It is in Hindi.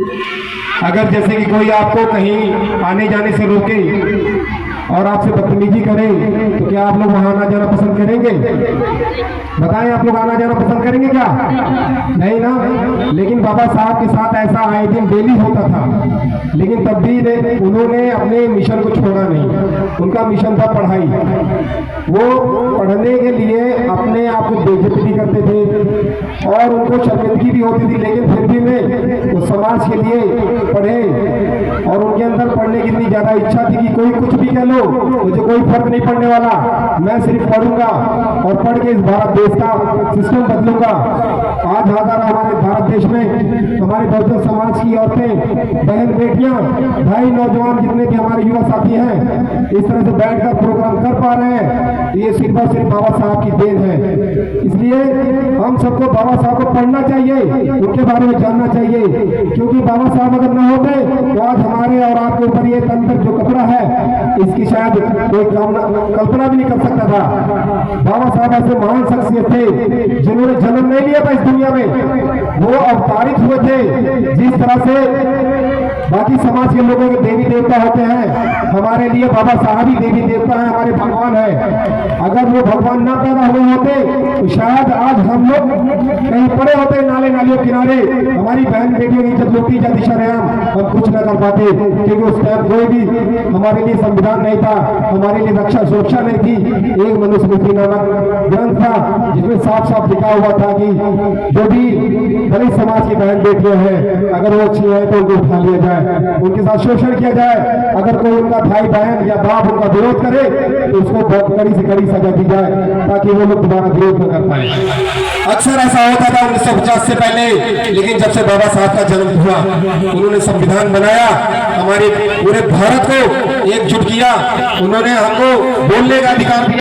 अगर जैसे कि कोई आपको कहीं आने जाने से रोके और आपसे बदतमीजी करे तो क्या आप लोग वहां आना जाना पसंद करेंगे? बताएं, आप लोग आना जाना पसंद करेंगे क्या? नहीं ना। लेकिन बाबा साहब के साथ ऐसा आए दिन डेली होता था, लेकिन तब भी उन्होंने अपने मिशन को छोड़ा नहीं। उनका मिशन था पढ़ाई। वो पढ़ने के लिए अपने आप को बेइज्जती भी करते थे और उनको शर्मिंदगी भी होती थी, लेकिन फिर भी वे वो समाज के लिए पढ़े और उनके अंदर पढ़ने की इतनी ज्यादा इच्छा थी कि कोई कुछ भी कह लो, मुझे कोई फर्क नहीं पड़ने वाला, मैं सिर्फ पढ़ूंगा और पढ़ के इस भारत देश का सिस्टम बदलूंगा। आज हमारे भारत देश में हमारे बहुजन समाज की औरतें, बहन, बेटियां, भाई, नौजवान जितने भी हमारे युवा साथी हैं, इस तरह से बैठकर प्रोग्राम कर पा रहे हैं, ये सिर्फ और सिर्फ बाबा साहब की देन है। इसलिए हम सबको बाबा साहब को पढ़ना चाहिए, उनके बारे में जानना चाहिए, क्योंकि बाबा साहब अगर न होते तो आज हमारे और आपके ऊपर ये तंत्र जो कपड़ा है, इसकी शायद कोई कल्पना भी नहीं कर सकता था। बाबा साहब ऐसे महान शख्सियत थे जिन्होंने जन्म नहीं लिया था इस दुनिया में, वो अवतारित हुए थे। जिस तरह से बाकी समाज के लोगों के देवी देवता होते हैं, हमारे लिए बाबा साहब ही देवी देवता है, हमारे भगवान है। अगर वो भगवान ना पैदा हुए होते तो शायद आज हम लोग कहीं पड़े होते नाले नालियों किनारे, हमारी बहन बेटियों की इज्जत लूटी जाती, शरेआम हम कुछ न कर पाते, क्योंकि उस टाइम कोई भी हमारे लिए संविधान नहीं था, हमारे लिए रक्षा सुरक्षा नहीं थी। एक मनुस्मृति नामक ग्रंथ था जिसमें साफ साफ लिखा हुआ था कि जो भी दलित समाज की बहन बेटियां हैं, अगर वो अच्छी है तो उनको उठा लिया जाए, उनके साथ शोषण किया जाए। अगर कोई उनका भाई बहन या बाप उनका विरोध करे तो उसको बहुत कड़ी से कड़ी सजा दी जाए, ताकि वो लोग दोबारा विरोध न कर पाए। अक्सर ऐसा होता था 1950 से पहले, लेकिन जब से बाबा साहब का जन्म हुआ, उन्होंने संविधान बनाया, हमारे पूरे भारत को एकजुट किया, उन्होंने हमको बोलने का अधिकार दिया।